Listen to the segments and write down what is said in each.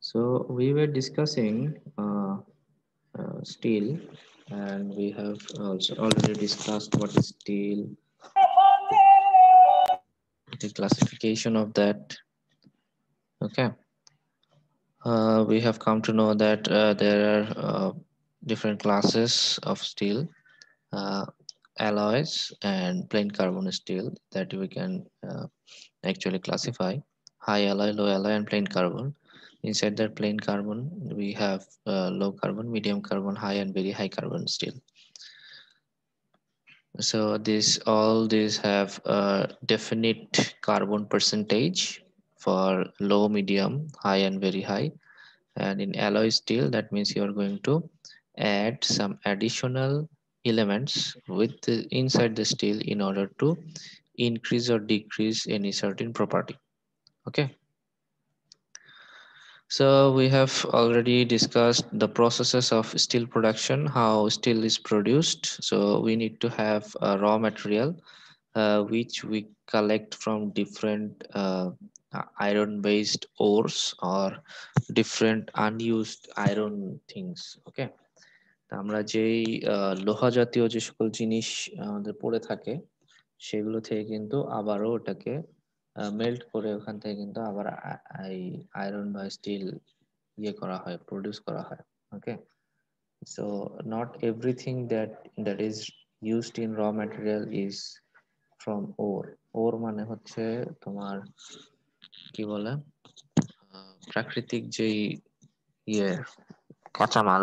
So we were discussing steel, and we have also already discussed what is steel, the classification of that. Okay, we have come to know that there are different classes of steel, uh, alloys, and plain carbon steel that we can actually classify: high alloy, low alloy, and plain carbon. Inside that plain carbon, we have low carbon, medium carbon, high and very high carbon steel. So this all these have a definite carbon percentage for low, medium, high, and very high. And in alloy steel, that means you are going to add some additional elements inside the steel in order to increase or decrease any certain property. Okay. So we have already discussed the processes of steel production, how steel is produced. So we need to have a raw material which we collect from different iron-based ores or different unused iron things. Okay, তা আমরা যেই লোহা জাতীয় যে সকল জিনিস আমাদের পড়ে থাকে সেগুলো থেকে কিন্তু আবারও ওটাকে মেল্ট করে ওখান থেকে কিন্তু আবার এই আয়রন বা স্টিল ইয়ে করা হয়, প্রডিউস করা হয়। Okay, so not everything that is used in raw material is from ore. Ore মানে হচ্ছে তোমার কি বলে প্রাকৃতিক যেই ইয়ে কাঁচামাল,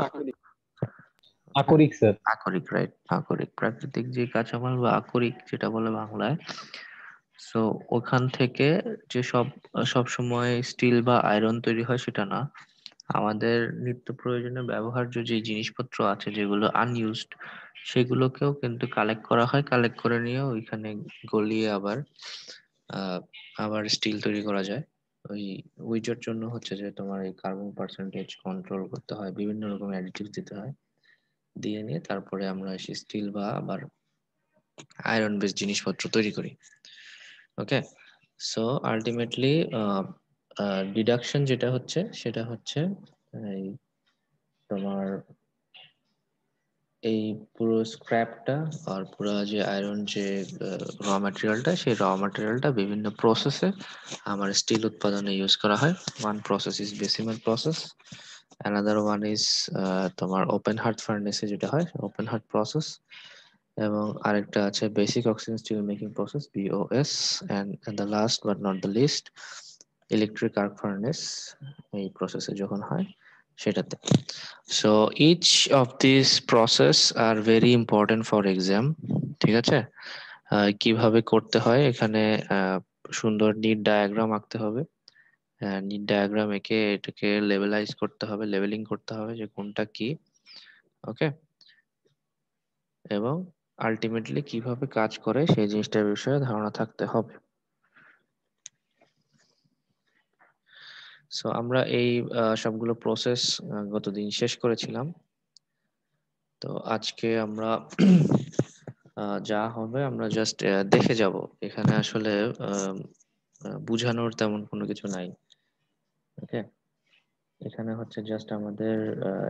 আকরিক স্যার। আকরিক, রাইট, আকরিক, প্রাকৃতিক যে কাঁচামাল বা আকরিক যেটা বলে বাংলায়। সো ওখান থেকে যে সব সময় স্টিল বা আয়রন তৈরি হয় সেটা না। আমাদের নিত্য প্রয়োজনীয় ব্যবহার্য যে জিনিসপত্র আছে যেগুলো আনইউজড, সেগুলোকেও কিন্তু কালেক্ট করা হয়। কালেক্ট করে নিয়ে ওইখানে গলিয়ে আহ, আবার স্টিল তৈরি করা যায়। ওই ওইটার জন্য হচ্ছে যে তোমার এই কার্বন পার্সেন্টেজ কন্ট্রোল করতে হয়, বিভিন্ন রকম অ্যাডিটিভ দিতে হয়, দিয়ে নিয়ে তারপরে আমরা সেই স্টিল বা আবার আয়রন বেস জিনিসপত্র তৈরি করি। ওকে, সো আলটিমেটলি ডিডাকশন যেটা হচ্ছে সেটা হচ্ছে এই তোমার এই পুরো স্ক্র্যাপটা আর পুরো যে আয়রন যে র ম্যাটেরিয়ালটা, সেই র ম্যাটেরিয়ালটা বিভিন্ন প্রসেসে আমার স্টিল উৎপাদনে ইউজ করা হয়। One process is Bessemer process, another one is তোমার ওপেন হার্ট ফার্নেসে যেটা হয় ওপেন হার্ট প্রসেস, এবং আরেকটা আছে basic oxygen steel making process BOS, and the last but not the least electric arc furnace, এই প্রসেসে যখন হয় সেটাতে। So each of this process are very important for exam. ঠিক আছে, কিভাবে করতে হয় এখানে সুন্দর নিট ডায়াগ্রাম আঁকতে হবে। নিট ডায়াগ্রাম এঁকে এটাকে লেভেলাইজ করতে হবে, লেভেলিং করতে হবে যে কোনটা কি। ওকে, এবং আলটিমেটলি কিভাবে কাজ করে সেই জিনিসটার বিষয়ে ধারণা থাকতে হবে। সো আমরা এই সবগুলো প্রসেস গতদিন শেষ করেছিলাম। তো আজকে আমরা যা হবে আমরা জাস্ট দেখে যাব। এখানে আসলে বুঝানোর তেমন কোনো কিছু নাই। ওকে, এখানে হচ্ছে জাস্ট আমাদের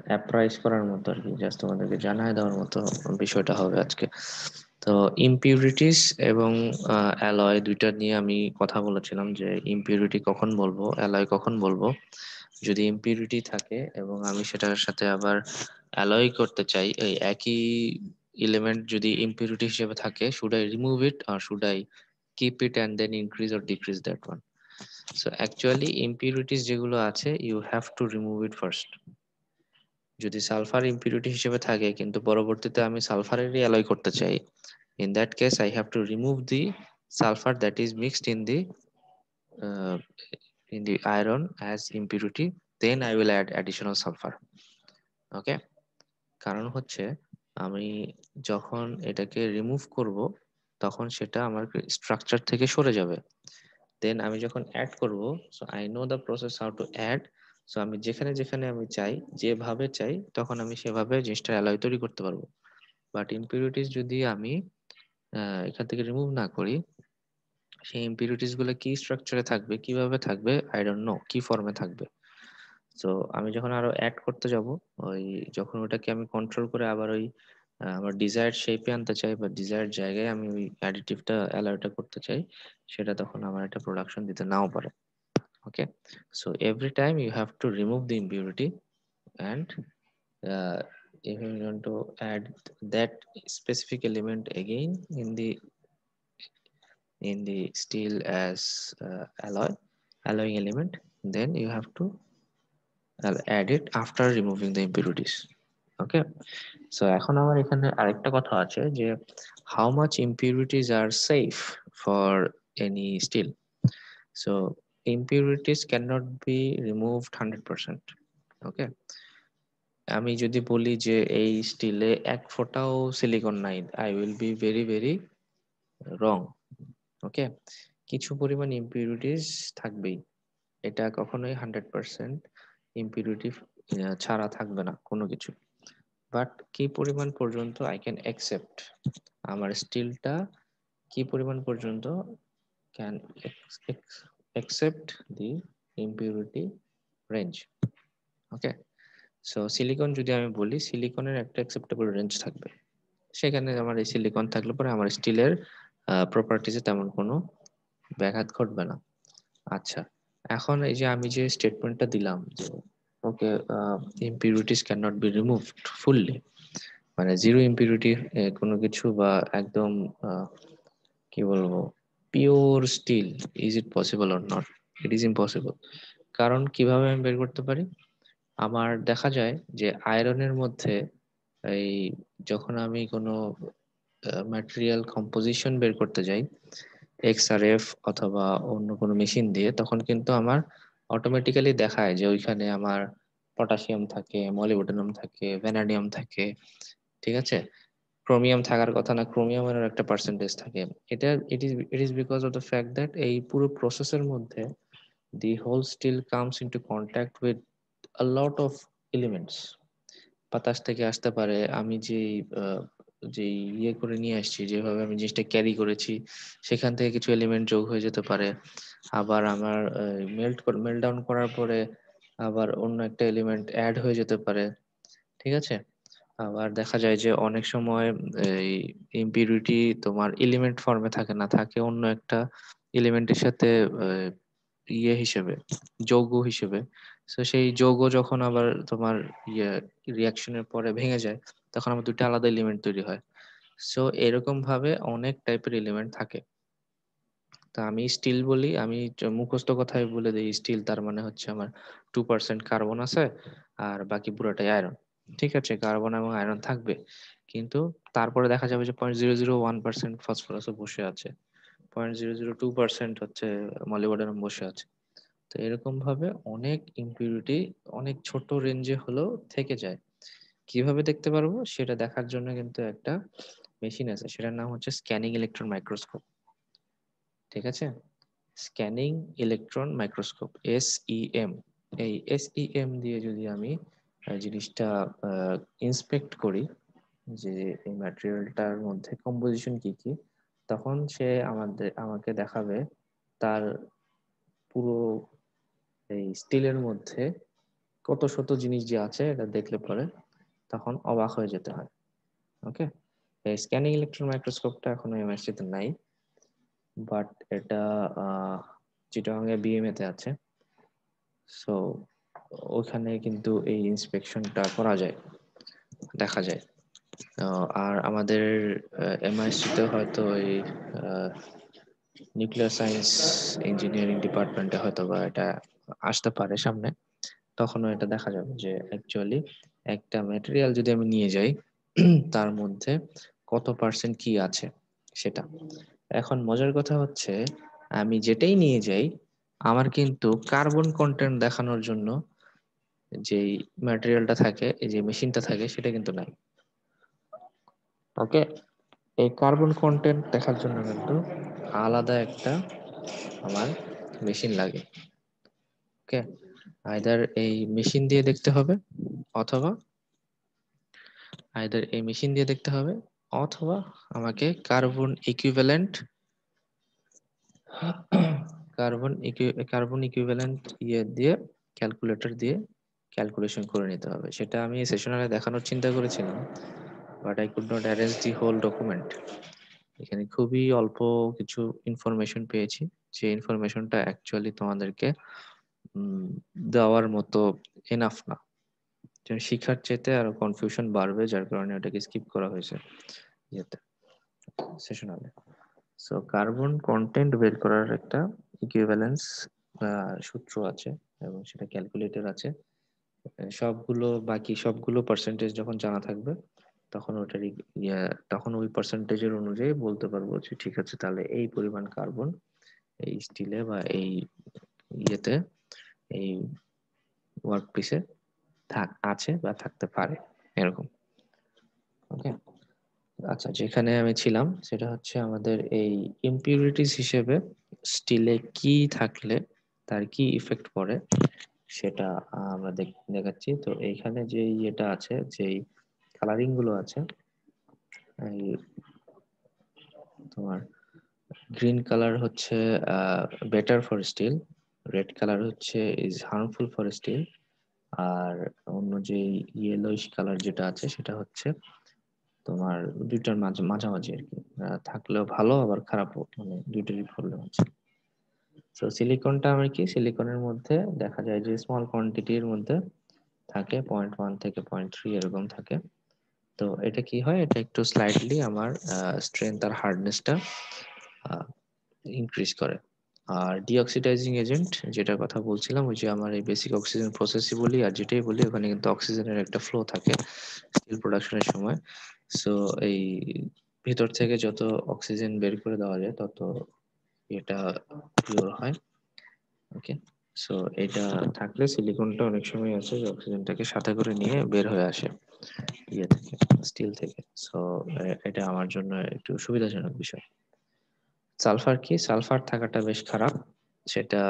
অ্যাপ্রাইজ করার মতো আর কি, জাস্ট আমাদেরকে জানায় দেওয়ার মতো বিষয়টা হবে আজকে। তো ইমপিউরিটিস এবং অ্যালয় দুইটা নিয়ে আমি কথা বলেছিলাম যে ইমপিউরিটি কখন বলবো, অ্যালয় কখন বলবো। যদি ইমপিউরিটি থাকে এবং আমি সেটার সাথে আবার অ্যালয় করতে চাই, এই একই এলিমেন্ট যদি ইমপিউরিটি হিসেবে থাকে, শুড আই রিমুভ ইট আর should I keep it and then increase or decrease that one? So actually impurities যেগুলো আছে you have to remove it first. যদি সালফার ইমপিউরিটি হিসেবে থাকে কিন্তু পরবর্তীতে আমি সালফারেরই অ্যালয় করতে চাই, in that case I have to remove the sulfur that is mixed uh, in the iron as impurity, then I will add additional sulfur. Okay, কারণ হচ্ছে আমি যখন এটাকে রিমুভ করব তখন সেটা আমার স্ট্রাকচার থেকে সরে যাবে। দেন আমি যখন অ্যাড করব, so I know the process how to add. So আমি যেখানে যেখানে আমি চাই, যেভাবে চাই, তখন আমি সেভাবে জিনিসটা অ্যালয় তৈরি করতে পারবো। বাট ইমপিউরিটিস যদি আমি এখান থেকে রিমুভ না করি, সেই ইমপিউরিটিস গুলো কি স্ট্রাকচারে থাকবে, কিভাবে থাকবে, আই ডোন্ট নো কি ফর্মে থাকবে। সো আমি যখন আরো অ্যাড করতে যাব, ওই যখন ওটাকে আমি কন্ট্রোল করে আবার ওই আমার ডিজায়ার্ড শেপে আনতে চাই বা ডিজায়ার্ড জায়গায় আমি ওই অ্যাডিটিভটা অ্যালাউটা করতে চাই, সেটা তখন আমার একটা প্রোডাকশন দিতে নাও পারে। Okay, so every time you have to remove the impurity and if you want to add that specific element again in the steel as alloying element, then you have to add it after removing the impurities. Okay, so এখন আমার এখানে আরেকটা কথা আছে যে how much impurities are safe for any steel. So impurities cannot be removed 100%. ওকে, আমি যদি বলি যে এই স্টিলে এক ফোঁটাও সিলিকন নাই, I will be very very wrong. Okay, কিছু পরিমাণ ইম্পিউরিটিস থাকবেই, এটা কখনোই 100% ইম্পিউরিটি ছাড়া থাকবে না কোনো কিছু। বাট কি পরিমাণ পর্যন্ত আই ক্যান অ্যাকসেপ্ট, আমার স্টিলটা কি পরিমাণ পর্যন্ত can accept the impurity range. Okay, so silicon যদি আমি বলি, সিলিকনের একটা অ্যাকসেপ্টেবল রেঞ্জ থাকবে, সেখানে আমার এই সিলিকন থাকলে পরে আমার স্টিলের প্রপার্টিজে তেমন কোনো ব্যাঘাত ঘটবে না। আচ্ছা, এখন এই যে আমি যে স্টেটমেন্টটা দিলাম যে okay, impurities can not be removed fully, মানে জিরো ইম্পিউরিটি কোনো কিছু বা একদম কি বলবো pure steel, is it possible or not? It is impossible. কারণ কিভাবে আমি বের করতে পারি, আমার দেখা যায় যে আয়রনের মধ্যে এই যখন আমি কোনো ম্যাটেরিয়াল কম্পোজিশন বের করতে যাই এক্সআরএফ অথবা অন্য কোনো মেশিন দিয়ে, তখন কিন্তু আমার অটোমেটিক্যালি দেখায় যে ওইখানে আমার পটাশিয়াম থাকে, মলিবডেনাম থাকে, ভ্যানাডিয়াম থাকে, ঠিক আছে? ক্রোমিয়াম থাকার কথা না, ক্রোমিয়ামের একটা পার্সেন্টেজ থাকে। এটা it is because of the fact that এই পুরো প্রসেসের মধ্যে the whole steel comes into contact with a lot of elements. বাতাস থেকে আসতে পারে, আমি যে ইয়ে করে নিয়ে আসছি, যেভাবে আমি জিনিসটা ক্যারি করেছি, সেখান থেকে কিছু এলিমেন্ট যোগ হয়ে যেতে পারে। আবার আমার মেল্ট ডাউন করার পরে আবার অন্য একটা এলিমেন্ট অ্যাড হয়ে যেতে পারে, ঠিক আছে? আবার দেখা যায় যে অনেক সময় এই ইম্পিউরিটি তোমার এলিমেন্ট ফর্মে থাকে না, থাকে অন্য একটা এলিমেন্টের সাথে আহ, ইয়ে হিসেবে, যৌগ হিসেবে। তো সেই যৌগ যখন আবার তোমার ইয়ে রিয়াকশনের পরে ভেঙে যায়, তখন আবার দুটো আলাদা এলিমেন্ট তৈরি হয়। সো এরকম ভাবে অনেক টাইপের এলিমেন্ট থাকে। তা আমি স্টিল বলি, আমি মুখস্থ কথাই বলে দিই, স্টিল তার মানে হচ্ছে আমার 2% কার্বন আছে আর বাকি পুরোটাই আয়রন। ঠিক আছে, কার্বন এবং আয়রন থাকবে, কিন্তু তারপরে দেখা যাবে যে 0.001% ফসফরাসও বসে আছে, 0.002% হচ্ছে মলিবডেনাম বসে আছে। তো এরকম ভাবে অনেক ইম্পিউরিটি অনেক ছোট রেঞ্জে হলেও থেকে যায়। কিভাবে দেখতে পারবো সেটা দেখার জন্য কিন্তু একটা মেশিন আছে, সেটার নাম হচ্ছে স্ক্যানিং ইলেকট্রন মাইক্রোস্কোপ। ঠিক আছে, স্ক্যানিং ইলেকট্রন মাইক্রোস্কোপ, SEM। এই SEM দিয়ে যদি আমি জিনিসটা ইন্সপেক্ট করি যে এই ম্যাটেরিয়ালটার মধ্যে কম্পোজিশন কি কি, তখন সে আমাকে দেখাবে তার পুরো এই স্টিলের মধ্যে কত শত জিনিস যে আছে, এটা দেখলে পরে তখন অবাক হয়ে যেতে হয়। ওকে, এই স্ক্যানিং ইলেকট্রন মাইক্রোস্কোপটা এখনো MSc তে নাই, বাট এটা চিটাগাং এ BMA তে আছে। সো ওখানে কিন্তু এই ইন্সপেকশনটা করা যায়, দেখা যায়। আর আমাদের MISC তে হয়তো এই নিউক্লিয়ার সায়েন্স ইঞ্জিনিয়ারিং ডিপার্টমেন্টে হয়তো বা এটা আসতে পারে সামনে, তখনও এটা দেখা যাবে যে অ্যাকচুয়ালি একটা ম্যাটেরিয়াল যদি আমি নিয়ে যাই তার মধ্যে কত পার্সেন্ট কি আছে সেটা। এখন মজার কথা হচ্ছে, আমি যেটাই নিয়ে যাই আমার কিন্তু কার্বন কন্টেন্ট দেখানোর জন্য যেই ম্যাটেরিয়ালটা থাকে, এই যে মেশিনটা থাকে, সেটা কিন্তু নাই। ওকে, এই কার্বন কন্টেন্ট দেখার জন্য কিন্তু আলাদা একটা আমার মেশিন লাগে। ওকে, আইদার এই মেশিন দিয়ে দেখতে হবে, অথবা এই মেশিন দিয়ে দেখতে হবে, অথবা আমাকে কার্বন ইকুইভ্যালেন্ট ইয়ে দিয়ে, ক্যালকুলেটর দিয়ে ক্যালকুলেশন করে নিতে হবে। সেটা আমি সেশনালে দেখানোর চিন্তা করেছিলাম, but I could not arrange the whole document. এখানে খুবই অল্প কিছু ইনফরমেশন পেয়েছি, যে ইনফরমেশনটা অ্যাকচুয়ালি তোমাদেরকে উম, দেওয়ার মতো এনাফ না। শিখার চেতে আরো কনফিউশন বাড়বে, যার কারণে ওটাকে স্কিপ করা হয়েছে ইয়েতে, সেশনালে। সো কার্বন কন্টেন্ট বের করার একটা ইকুইভ্যালেন্স সূত্র আছে, এবং সেটা ক্যালকুলেটর আছে। সবগুলো বাকি সবগুলো পার্সেন্টেজ যখন জানা থাকবে, তখন ওটারই ইয়ে, তখন ওই পার্সেন্টেজের অনুযায়ী বলতে পারবো যে ঠিক আছে, তাহলে এই পরিমাণ কার্বন এই স্টিলে বা এই ইয়েতে, এই ওয়ার্ক পিসে আছে বা থাকতে পারে, এরকম। ওকে। আচ্ছা, যেখানে আমি ছিলাম সেটা হচ্ছে আমাদের এই ইম্পিউরিটিস হিসেবে স্টিলে কি থাকলে তার কি ইফেক্ট পড়ে, সেটা আমরা দেখাচ্ছি। তো এইখানে যে ইয়েটা আছে, যেই কালারিং গুলো আছে, এই তোমার গ্রিন কালার হচ্ছে better for steel, red colour হচ্ছে ইজ হার্মফুল ফর স্টিল, আর অন্য যে ইয়েলোইশ কালার যেটা আছে সেটা হচ্ছে তোমার দুইটার মাঝামাঝি আর কি। থাকলেও ভালো, আবার খারাপও, মানে দুইটারই প্রবলেম আছে। তো সিলিকনটা আমার কি, সিলিকনের মধ্যে দেখা যায় যে স্মল কোয়ান্টিটির মধ্যে থাকে, 0.1 থেকে 0.3 এরকম থাকে। তো এটা কি হয়, এটা একটু স্লাইটলি আমার স্ট্রেংথ আর হার্ডনেসটা ইনক্রিজ করে। আর ডিঅক্সিডাইজিং এজেন্ট যেটার কথা বলছিলাম, ওই যে আমার এই বেসিক অক্সিজেন প্রসেসই বলি আর যেটাই বলি, ওখানে কিন্তু অক্সিজেনের একটা ফ্লো থাকে স্টিল প্রোডাকশনের সময়। সো এই ভিতর থেকে যত অক্সিজেন বের করে দেওয়া যায় তত এটা পিওর হয়। ওকে। সো এটা থাকলে সিলিকনটা অনেক সময় আছে যে অক্সিজেনটাকে সাথে করে নিয়ে বের হয়ে আসে ইয়ে থেকে, স্টিল থেকে। সো এটা আমার জন্য একটু সুবিধাজনক বিষয়। সালফার কি, সালফার থাকাটা বেশ খারাপ। সেটা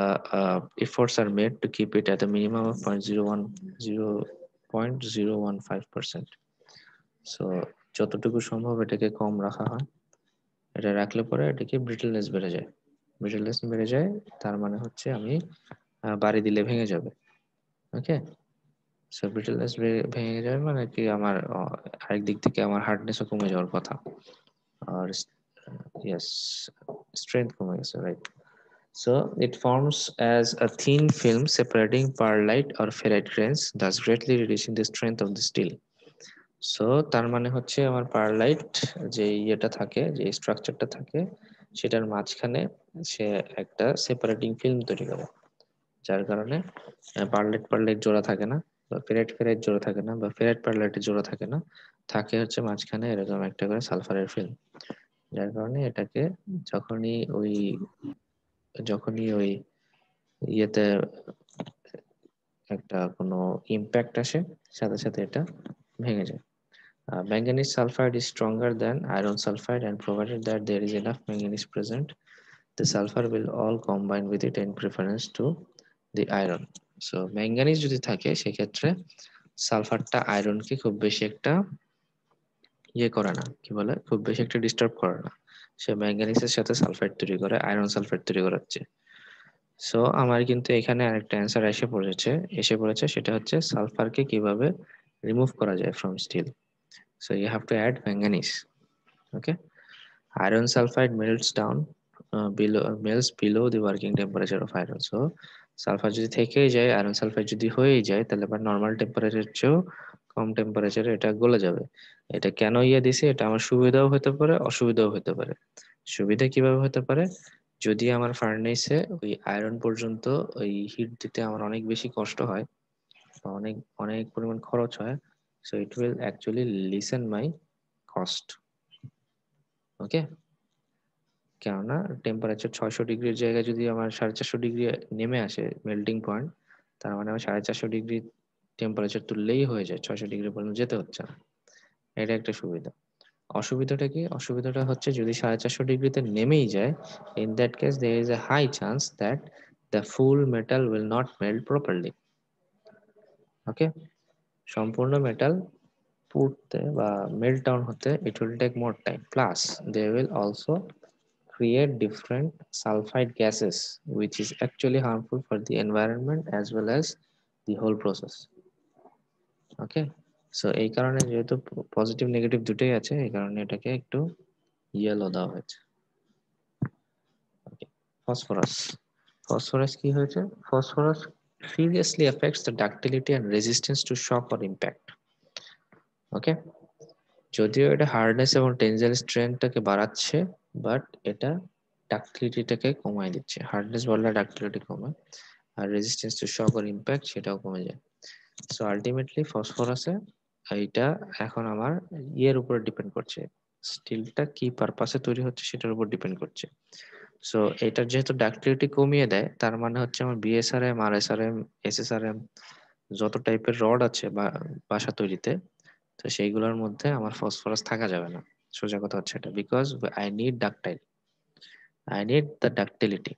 efforts are made to keep it at a minimum of 0.015%। So যতটুকু সম্ভব এটাকে কম রাখা হয়। এটা রাখলে পরে এটাকে ব্রিটলনেস বেড়ে যায়, ব্রিটলনেস বেড়ে যায়, তার মানে হচ্ছে আমি বাড়ি দিলে ভেঙে যাবে। ওকে। সো ব্রিটলনেস ভেঙে যাবে মানে কি, আমার আরেক দিক থেকে আমার হার্ডনেসও কমে যাওয়ার কথা। আর ইয়েস, স্ট্রেংথ কমে গেছে, right. So it forms as a thin film separating pearlite or ferrite grains, thus greatly reducing the strength of the steel. So তার মানে হচ্ছে আমার পারলাইট যে ইয়েটা থাকে, যে স্ট্রাকচারটা থাকে, সেটার মাঝখানে সে একটা সেপারেটিং ফিল্ম তৈরি করে, যার কারণে পারলাইট পারলাইট জোড়া থাকে না, বা ফেরাইট ফেরাইট জোড়া থাকে না, বা ফেরাইট পারলাইটের জোড়া থাকে না, থাকে হচ্ছে মাঝখানে এরকম একটা করে সালফারের ফিল্ম। যার কারণে এটাকে যখনই ওই যখনই ওই ইয়েতে একটা কোনো ইম্প্যাক্ট আসে, সাথে সাথে এটা ভেঙে যায়। Manganese sulfide is stronger than iron sulfide, and provided that there is enough manganese present, the sulfur will all combine with it in preference to the iron. So manganese যদি থাকে সেক্ষেত্রে সালফারটা আয়রনকে খুব বেশি একটা ইয়ে করে না, কি বলে, খুব বেশি একটা ডিস্টার্ব করে না। সে ম্যাঙ্গানিজের সাথে সালফাইড তৈরি করে, আয়রন সালফাইড তৈরি করাচ্ছে। সো আমার কিন্তু এখানে আরেকটা অ্যান্সার এসে পড়েছে, সেটা হচ্ছে সালফারকে কিভাবে রিমুভ করা যায় from steel. So you have to add manganese. Okay. Iron sulfide melts below the working temperature of iron. So sulphur যদি থেকেই যায়, আয়রন সালফাইড যদি হয়েই যায়, তাহলে আবার নর্মাল টেম্পারেচার চেয়েও কম টেম্পারেচারে এটা গলে যাবে। এটা কেন ইয়ে দিছে, এটা আমার সুবিধাও হতে পারে, অসুবিধাও হতে পারে। সুবিধা কিভাবে হতে পারে, যদি আমার ফার্নেসে ওই আয়রন পর্যন্ত ওই হিট দিতে আমার অনেক বেশি কষ্ট হয়, বা অনেক অনেক পরিমাণ খরচ হয়, so it will actually lessen my cost. Okay. কেননা টেম্পারেচার 600 ডিগ্রির জায়গায় যদি আমার 450 ডিগ্রি নেমে আসে মেল্টিং পয়েন্ট, তার মানে আমার 450 ডিগ্রি টেম্পারেচার তুললেই হয়ে যায়, 600 ডিগ্রি পর্যন্ত যেতে হচ্ছে না। এটা একটা সুবিধা। অসুবিধাটা কি, অসুবিধাটা হচ্ছে যদি 450 ডিগ্রিতে নেমেই যায়, in that case there is a high chance that the full metal will not melt properly. Okay. সম্পূর্ণ মেটাল পুড়তে বা মেল্ট ডাউন হতে it will take more time, plus they will also create different sulfide gases, which is actually harmful for the environment as well as the whole process. Okay, so এই কারণে যেহেতু positive negative দুটোই আছে, এই কারণে এটাকে একটু ইয়েলো দেওয়া হয়েছে। ওকে, ফসফরাস। ফসফরাস কি হয়েছে? Phosphorus seriously affects the ductility and resistance to shock or impact. ওকে, যদিও এটা হার্ডনেস এবং টেনজাইল স্ট্রেংথটাকে বাড়াচ্ছে, বাট এটা ডাক্টিলিটিটাকে কমায় দিচ্ছে। হার্ডনেস বাড়লে ডাক্টিলিটি কমায়, আর resistance to shock R impact সেটাও কমে যায়। সো আলটিমেটলি ফসফরাসে এইটা এখন আমার ইয়ের উপর ডিপেন্ড করছে, স্টিলটা কি পারপাসে তৈরি হচ্ছে সেটার উপর ডিপেন্ড করছে। সো এটা যেহেতু ডাক্টিলিটি কমিয়ে দেয়, তার মানে হচ্ছে আমার বিএসআরএম, আরএসআরএম, এসএসআরএম যত টাইপের রড আছে বা বাসা তৈরিতে, তো সেইগুলোর মধ্যে আমার ফসফরাস থাকা যাবে না। সোজা কথা হচ্ছে এটা, because I need ductile, I need the ductility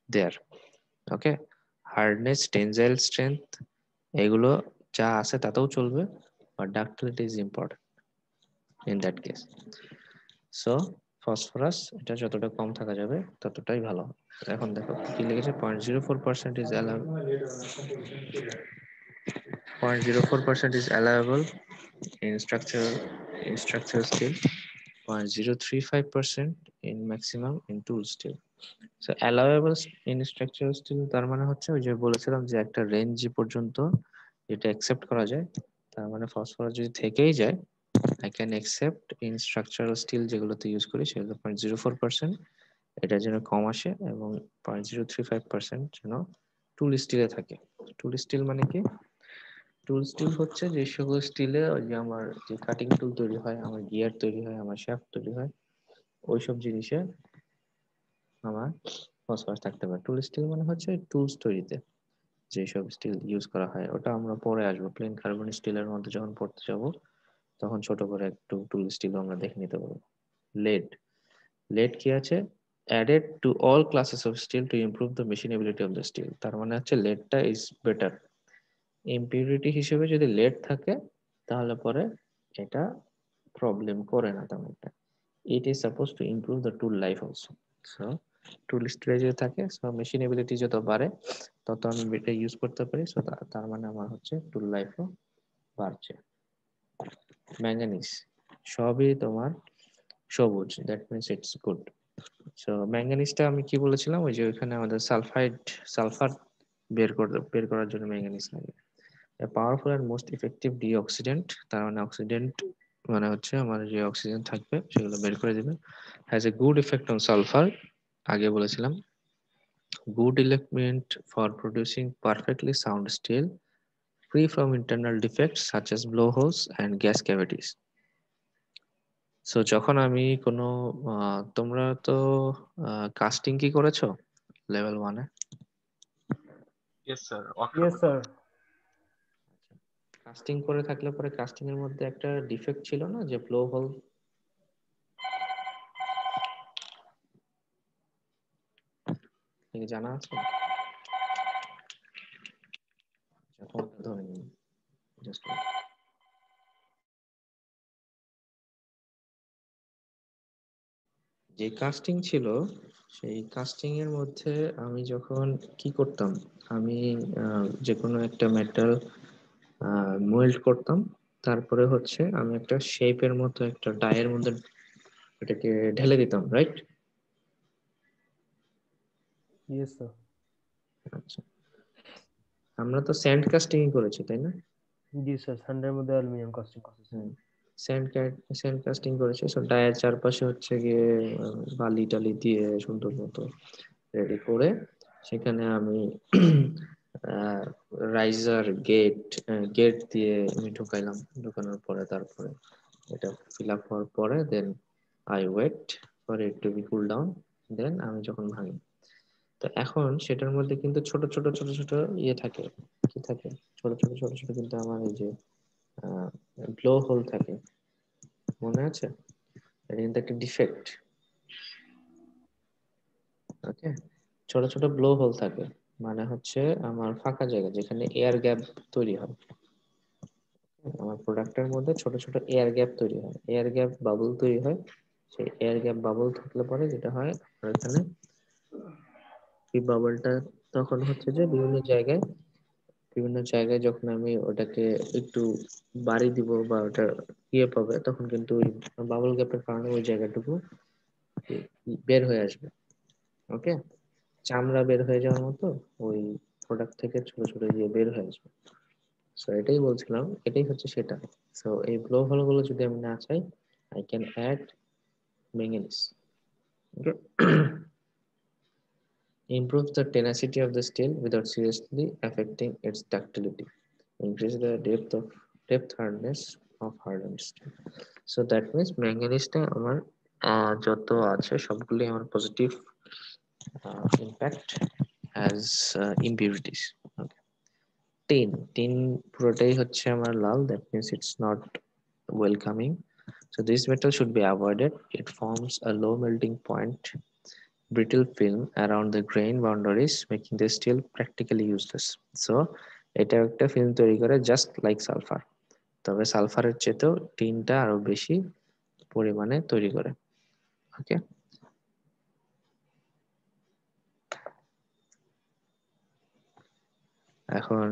there. Okay, hardness, tensile strength এগুলো যা আছে তাতেও চলবে, but ductility is important in that case. So phosphorus এটা যতটা কম থাকা যাবে ততটাই ভালো। এখন দেখো কি লিখেছে, 0.04% is allow, 0.04% is allowable in structural steel, 0.035% in maximum in tool steel. So allowable in structural steel তার মানে হচ্ছে ওই যে বলেছিলাম যে একটা রেঞ্জ পর্যন্ত যেটা অ্যাকসেপ্ট করা যায়, তার মানে ফসফরাস যদি থেকেই যায়, I can accept in structural steel যেগুলোতে ইউজ করি সেগুলো 0.04%, এটা যেন কম আসে, এবং 0.035% যেন টুল স্টিলে থাকে। টুল স্টিল মানে কি? টুল স্টিল হচ্ছে যে সকল স্টিলে ওই যে আমার যে কাটিং টুল তৈরি হয়, আমার গিয়ার তৈরি হয়, আমার শ্যাফট তৈরি হয়, ওইসব জিনিসে আমার ফসফরাস থাকতে পারে। টুল স্টিল মানে হচ্ছে টুলস তৈরিতে যেসব স্টিল ইউজ করা হয়, ওটা আমরা পরে আসবো প্লেন কার্বন স্টিলের মধ্যে যখন পড়তে যাব, তখন ছোট করে একটু টুল স্টিল আমরা দেখে নিতে পারবো। লেড, লেড কি আছে? Added to all classes of steel to improve the machinability of the steel. তার মানে হচ্ছে লেডটা ইজ বেটার। ইম্পিউরিটি হিসেবে যদি লেড থাকে তাহলে পরে এটা প্রবলেম করে না তেমন একটা। It is suppose two improve the tool life also. So tool storage থাকে, সো মেশিনেবিলিটি যত বাড়ে তত আমি এটা ইউজ করতে পারি, সো তার মানে আমার হচ্ছে টুল লাইফও বাড়ছে। ম্যাঙ্গানিজ সবই তোমার সবুজ, that means it's good. So ম্যাঙ্গানিজটা আমি কি বলেছিলাম, ওই যে ওইখানে আমাদের সালফার বের করার জন্য ম্যাঙ্গানিজ লাগে। A powerful and most effective deoxidant, তার মানে অক্সিডেন্ট মানে হচ্ছে আমার যে অক্সিজেন থাকবে সেগুলো বের করে দিবে। Has a good effect on sulphur, আগে বলেছিলাম। Good element for producing perfectly sound steel free from internal defects such as blowholes and gas cavities. So যখন আমি কোনো তোমরা তো কাস্টিং কি করেছো লেভেল 1-এ? ইয়েস স্যার, ইয়েস অসাধারণ। স্যার। কাস্টিং করে থাকলে পরে কাস্টিং এর মধ্যে একটা ডিফেক্ট ছিল না, যে ব্লো হোল, জানা আছে? আচ্ছা, কোনটা ধরে নিন জাস্ট। যে কাস্টিং ছিল, সেই কাস্টিং এর মধ্যে আমি যখন কি করতাম, আমি যে কোনো একটা মেটাল মোল্ড করতাম, তারপরে হচ্ছে আমি একটা শেপের মতো একটা ডায়ের মধ্যে এটাকে ঢেলে দিতাম, রাইট? Yes sir. আচ্ছা, আমরা তো স্যান্ড কাস্টিং করেছি তাই না? জি স্যার, স্যান্ডের মধ্যে অ্যালুমিনিয়াম কাস্টিং করছে স্যার। হুম, স্যান্ড কাস্টিং করেছি। সো ডায়ের চারপাশে হচ্ছে গিয়ে বালি টালি দিয়ে সুন্দর মতো রেডি করে সেখানে আমি রাইজার গেট দিয়ে আমি ঢুকাইলাম। ঢুকানোর পরে তারপরে এটা ফিল আপ হওয়ার পরে then I wait for it to be cool down, then আমি যখন ভাঙি, তো এখন সেটার মধ্যে কিন্তু ছোট ছোট ছোট ছোট ইয়ে থাকে। কি থাকে? ছোট ছোট ছোট ছোট কিন্তু আমার এই যে ব্লো হোল থাকে, মনে আছে? এটা কিন্তু একটা ডিফেক্ট। ওকে, ছোট ছোট ব্লো হোল থাকে, মানে হচ্ছে আমার ফাঁকা জায়গা যেখানে এয়ার গ্যাপ তৈরি হয়। আমার প্রোডাক্টের মধ্যে ছোট ছোট এয়ার গ্যাপ তৈরি হয়, এয়ার গ্যাপ বাবল তৈরি হয়। সেই এয়ার গ্যাপ বাবল থাকলে পরে যেটা হয়, আপনার এখানে এই বাবলটা তখন হচ্ছে যে বিভিন্ন জায়গায় বিভিন্ন জায়গায় যখন আমি ওটাকে একটু বাড়ি দিব বা ওটা ইয়ে পাবে, তখন কিন্তু ওই বাবল গ্যাপের কারণে ওই জায়গাটুকু বের হয়ে আসবে। ওকে, চামড়া বের হয়ে যাওয়ার মতো ওই প্রোডাক্ট থেকে ছোট ছোট ইয়ে বের হয়ে আসবে। সো এটাই বলছিলাম, এটাই হচ্ছে সেটা। সো এই ব্লো হোল গুলো যদি আমি না চাই, I can add manganese. Okay. Improves the tenacity of the steel without seriously affecting its ductility. Increase the depth hardness of hardened steel. So that means manganese টা আমার যত আছে সবগুলি আমার positive impact as impurities. Okay. Tin পুরোটাই হচ্ছে আমার লাল, that means it's not welcoming. So this metal should be avoided. It forms a low melting point brittle film around the grain boundaries, making the steel practically useless. So এটা একটা film তৈরি করে just like sulphur, তবে সালফারের চেয়েতেও টিনটা আরো বেশি পরিমাণে তৈরি করে। ওকে, এখন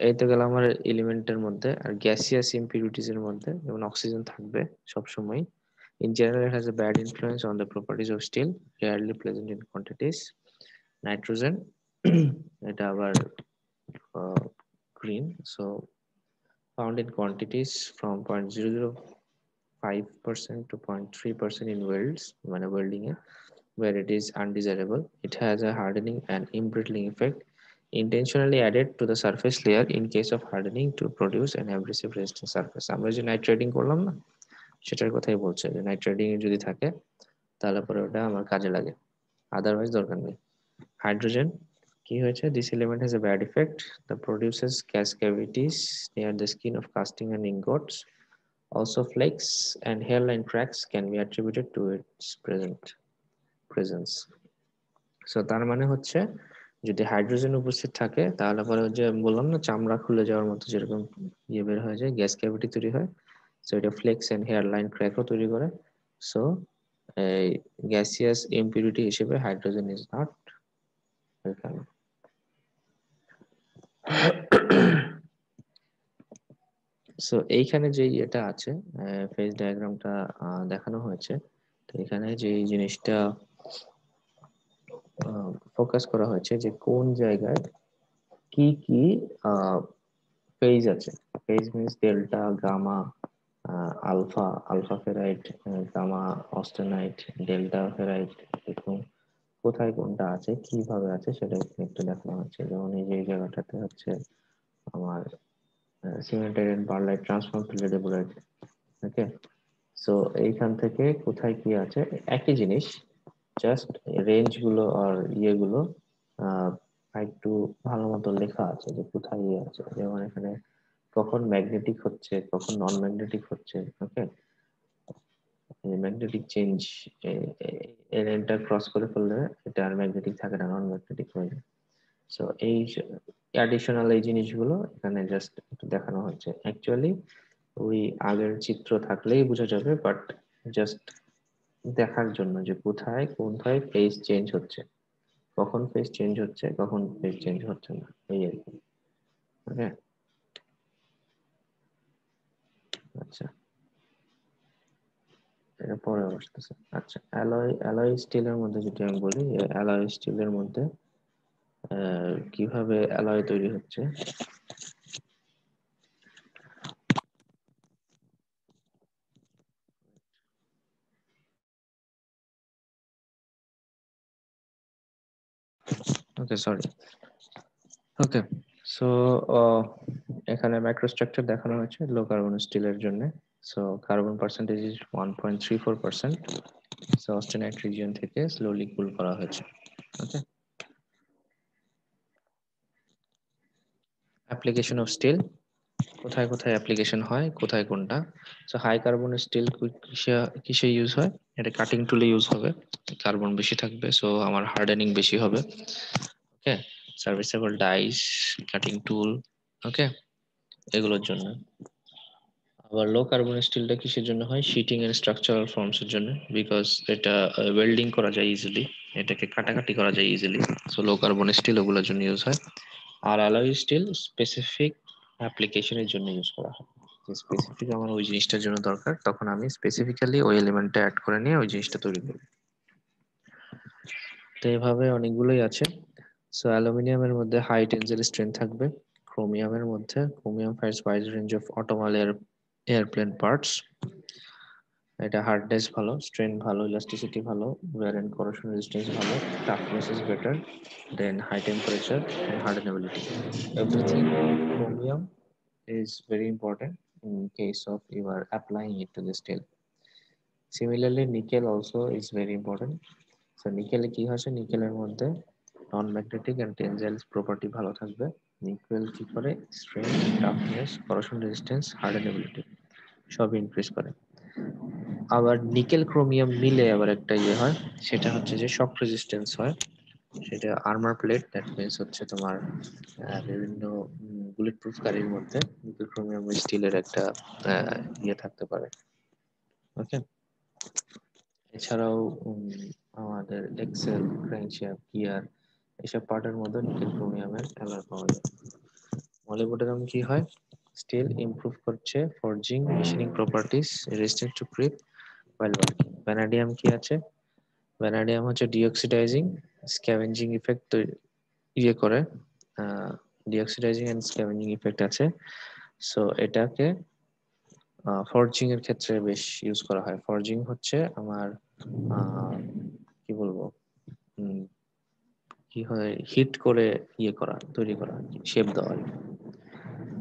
এই তো গেল আমার এলিমেন্টের মধ্যে। আর গ্যাসিয়াস ইম্পিউরিটিজ এর মধ্যে যেমন অক্সিজেন থাকবে সবসময়। In general, it has a bad influence on the properties of steel, rarely present in quantities. Nitrogen, এটা আবার green, so found in quantities from 0.005% to 0.3% in welds, মানে welding A, where it is undesirable. It has a hardening and embrittling effect, intentionally added to the surface layer in case of hardening to produce an abrasive resistant surface. আমরা যে নাইট্রেটিং করলাম না, সেটার কথাই বলছে যে নাইট্রেটিং যদি থাকে তাহলে পরে ওটা আমার কাজে লাগে, আদারওয়াইজ দরকার নেই। হাইড্রোজেন কি হয়েছে? This element has a bad effect that produces gas cavities near the skin of casting and ingots. Also flakes and hairline cracks can be attributed to its presence. So তার মানে হচ্ছে যদি hydrogen উপস্থিত থাকে তাহলে পরে যে আমি বললাম না চামড়া খুলে যাওয়ার মতো যেরকম ইয়ে বের হয়ে যায়, গ্যাস ক্যাভিটি তৈরি হয়। সো এটা ফ্লেক্স এন্ড হেয়ার লাইন ক্র্যাকও তৈরি করে। সো এই গ্যাসিয়াস ইম্পিউরিটি হিসেবে hydrogen is not welcome. So এইখানে যে ইয়েটা আছে, ফেজ ডায়াগ্রামটা দেখানো হয়েছে, তো এখানে যে জিনিসটা ফোকাস করা হয়েছে যে কোন জায়গায় কি কি ফেজ আছে। Phase means delta, gamma, alpha, alpha ferrite, gamma austenite, delta ferrite, এরকম কোথায় কোনটা আছে, কিভাবে আছে সেটা একটু দেখানো হচ্ছে। যেমন এই যে জায়গাটাতে হচ্ছে আমার সিমেন্টেড এন্ড পারলাইট ট্রান্সফর্ম ফিল্ডেবুলাইট। ওকে, সো এইখান থেকে কোথায় কি আছে একই জিনিস, জাস্ট রেঞ্জ গুলো আর ইয়েগুলো একটু ভালো মতো লেখা আছে যে কোথায় ইয়ে আছে। যেমন এখানে কখন ম্যাগনেটিক হচ্ছে, কখন নন ম্যাগনেটিক হচ্ছে। ওকে, ম্যাগনেটিক চেঞ্জ এর এন্টার ক্রস করে ফেললে এটা আর ম্যাগনেটিক থাকে না, নন ম্যাগনেটিক হয়ে যায়। সো এই অ্যাডিশনাল এই জিনিসগুলো এখানে জাস্ট একটু দেখানো হচ্ছে। অ্যাকচুয়ালি ওই আগের চিত্র থাকলেই বোঝা যাবে, বাট জাস্ট দেখার জন্য যে কোথায় ফেজ চেঞ্জ হচ্ছে, কখন ফেজ চেঞ্জ হচ্ছে, কখন ফেজ চেঞ্জ হচ্ছে না, এই আর কি। ওকে, আচ্ছা, এটা পরে আসতেছে। আচ্ছা, অ্যালয় স্টিলের মধ্যে যদি আমি বলি, অ্যালয় স্টিলের মধ্যে কিভাবে অ্যালয় তৈরি হচ্ছে। Okay, sorry. ওকে, সো এখানে মাইক্রোস্ট্রাকচার দেখানো হয়েছে লো কার্বন স্টিলের জন্য। So carbon percentage is 1.34%। So austenite region থেকে স্লোলি কুল করা হয়েছে। ওকে, অ্যাপ্লিকেশন অফ স্টিল, কোথায় কোথায় অ্যাপ্লিকেশন হয়, কোথায় কোনটা। সো হাই কার্বন স্টিল কিসে কিসে ইউজ হয়? এটা কাটিং টুলে ইউজ হবে, কার্বন বেশি থাকবে, সো আমার হার্ডেনিং বেশি হবে। ওকে, সার্ভিসেবল ডাইস, কাটিং টুল, ওকে, এগুলোর জন্য। আবার লো কার্বন স্টিলটা কিসের জন্য হয়? শিটিং এন্ড স্ট্রাকচারাল ফর্মস এর জন্য, বিকজ এটা ওয়েল্ডিং করা যায় ইজিলি, এটাকে কাটাকাটি করা যায় ইজিলি। সো লো কার্বন স্টিল ওগুলোর জন্য ইউজ হয়। আর অ্যালয় স্টিল স্পেসিফিক অ্যাপ্লিকেশনের জন্য ইউজ করা হয়। যে স্পেসিফিক আমার ওই জিনিসটার জন্য দরকার, তখন আমি স্পেসিফিক্যালি ওই এলিমেন্টটা অ্যাড করে নিয়ে ওই জিনিসটা তৈরি করি। তো এভাবে অনেকগুলোই আছে। সো অ্যালুমিনিয়ামের মধ্যে হাই টেনসাইল স্ট্রেংথ থাকবে। ক্রোমিয়ামের মধ্যে chromium fires wide range of automobile airplane parts. এটা হার্ডনেস ভালো, স্ট্রেন ভালো, ইলাস্টিসিটি ভালো, wear and corrosion resistance ভালো, toughness is better, then high temperature and hardenability. Everything chromium is very important in case of you are applying it to the steel. Similarly, nickel also is very important. So nickel কি হচ্ছে, নিকেলের মধ্যে non magnetic and tensile property ভালো থাকবে। Nickel কি করে, strain, toughness, corrosion resistance, hardenability সব increase করে। আবার নিকেল ক্রোমিয়াম মিলে আবার একটা ইয়ে হয়, সেটা হচ্ছে যে শক রেজিস্ট্যান্স হয়। সেটা আর্মার প্লেট, দ্যাট মিন্স হচ্ছে তোমার বিভিন্ন বুলেট প্রুফ গাড়ির মধ্যে নিকেল ক্রোমিয়াম স্টিলের একটা ইয়ে থাকতে পারে। ওকে, এছাড়াও আমাদের এক্সেল, ক্র্যাঙ্কশ্যাফট, গিয়ার এসব পার্টের মধ্যে নিকেল ক্রোমিয়ামের অ্যালয় পাওয়া যায়। মলিবডেনাম কি হয়, স্টিল ইমপ্রুভ করছে forging, machining properties, resistance to creep while working. Vanadium কি আছে, ভ্যানাডিয়াম হচ্ছে ডিঅক্সিডাইজিং, স্ক্যাভেঞ্জিং ইফেক্ট ইয়ে করে, ডিঅক্সিডাইজিং এন্ড স্ক্যাভেঞ্জিং ইফেক্ট আছে। সো এটাকে ফরজিং এর ক্ষেত্রে বেশ ইউজ করা হয়। ফরজিং হচ্ছে আমার কি বলবো, কি হয়, হিট করে ইয়ে করা, তৈরি করা, শেপ দেওয়া আর কি।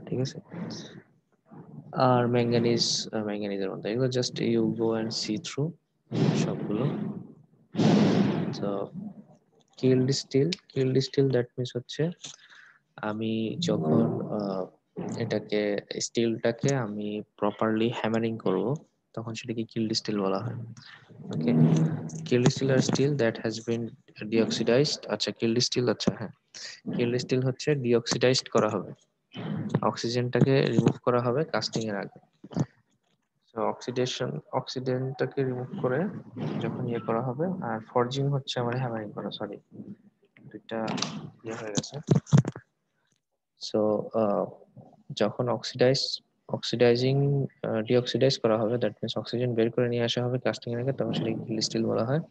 ঠিক আছে। আর ম্যাঙ্গানিজ, ম্যাঙ্গানিজের মধ্যে এগুলো just you go and see through সবগুলো। তো কিল্ড স্টিল দ্যাট মিনস হচ্ছে আমি যখন এটাকে স্টিলটাকে আমি প্রপারলি হ্যামারিং করব, তখন সেটাকে কিল্ড স্টিল বলা হয়। Okay, killed steel are steel that has been deoxidised. আচ্ছা কিল্ড স্টিল, আচ্ছা হ্যাঁ, কিল্ড স্টিল হচ্ছে ডিঅক্সিডাইজড করা হবে, অক্সিজেনটাকে রিমুভ করা হবে কাস্টিং এর আগে। তো অক্সিডেন্টটাকে রিমুভ করে যখন ইয়ে করা হবে, আর ফরজিং হচ্ছে আমার হ্যামারিং করা, সরি দুইটা ইয়ে হয়ে গেছে। সো যখন অক্সিডাইজিং ডিঅক্সিডাইজ করা হবে, দ্যাট মিনস অক্সিজেন বের করে নিয়ে আসা হবে কাস্টিং এর আগে, তখন সেটাকে কিল্ড স্টিল বলা হয়।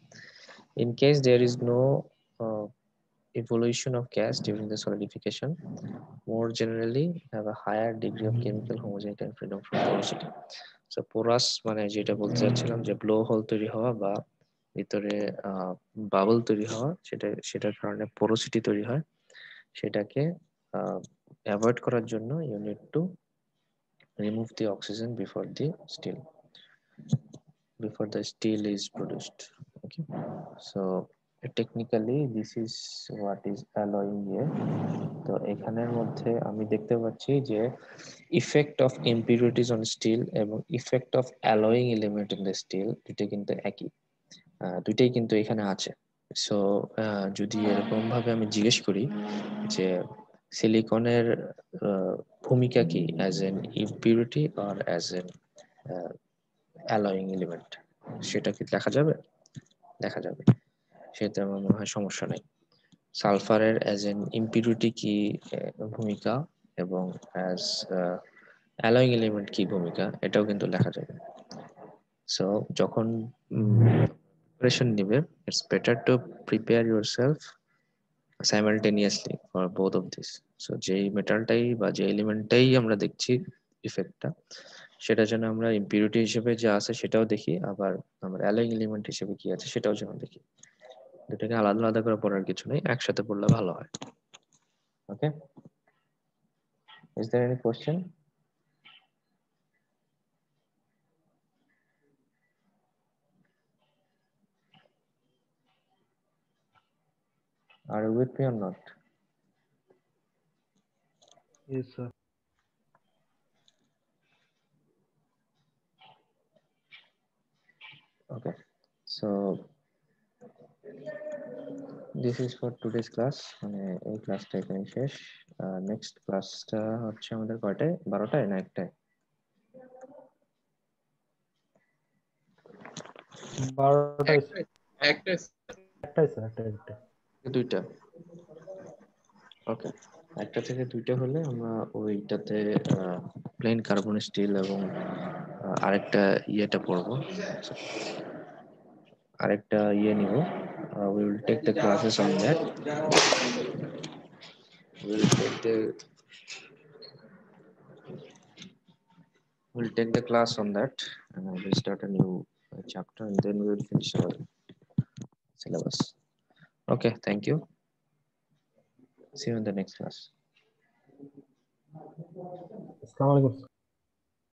In case there is no evolution of gas during the solidification, more generally have a higher degree of chemical homogeneity and freedom from porosity. So porous মানে যেটা বলতে চাচ্ছিলাম যে ব্লো হোল তৈরি হওয়া বা ভিতরে বাবল তৈরি হওয়া, সেটার কারণে পোরোসিটি তৈরি হয়। সেটাকে অ্যাভয়েড করার জন্য you need to remove the oxygen before the steel is produced. Okay, so technically this is what is alloying here. তো এখানের মধ্যে আমি দেখতে পাচ্ছি যে effect of impurities on steel এবং effect of alloying element in the steel দুইটা কিন্তু একই, দুইটাই কিন্তু এখানে আছে। সো যদি এরকম ভাবে আমি জিজ্ঞেস করি যে সিলিকনের ভূমিকা কি অ্যাজ এন ইম্পিউরিটি আর অ্যাজ এন অ্যালয়িং এলিমেন্ট, সেটা কি দেখা যাবে? দেখা যাবে, সেটা আমার মনে হয় সমস্যা নেই। সালফারের অ্যাজ এন ইম্পিউরিটি কি ভূমিকা এবং অ্যাজ অ্যালয়িং এলিমেন্ট কি ভূমিকা, এটাও কিন্তু লেখা যাবে। সো যখন প্রিপারেশন নিবে, it's better to prepare yourself simultaneously for both of this. So যেই মেটালটাই বা যে এলিমেন্টটাই আমরা দেখছি ইফেক্টটা, সেটা যেন আমরা ইম্পিউরিটি হিসেবে যা আছে সেটাও দেখি, আবার আমরা অ্যালয়িং এলিমেন্ট হিসেবে কি আছে সেটাও যেন দেখি। দুটাকে আলাদা আলাদা করে পড়ার কিছু নেই, একসাথে পড়লে ভালো হয়। Okay, is there any question? Are you with me or not? Yes, sir. Okay, so this is for today's class, মানে এই ক্লাসটা এখানে শেষ। নেক্সট ক্লাসটা হচ্ছে আমাদের কয়টায়, 12টায় না 1টায়? 12টায় একটা একটাই স্যার, একটাই। 2টা? ওকে, একটা থেকে দুইটা হলে আমরা ওইটাতে প্লেন কার্বন স্টিল এবং আরেকটা ইয়েটা পড়বো, আরেকটা ইয়ে নিব। We will take the classes on that. We'll take the class on that, and we'll start a new chapter, and then we will finish our syllabus. Okay, thank you. See you in the next class. আসসালামু আলাইকুম।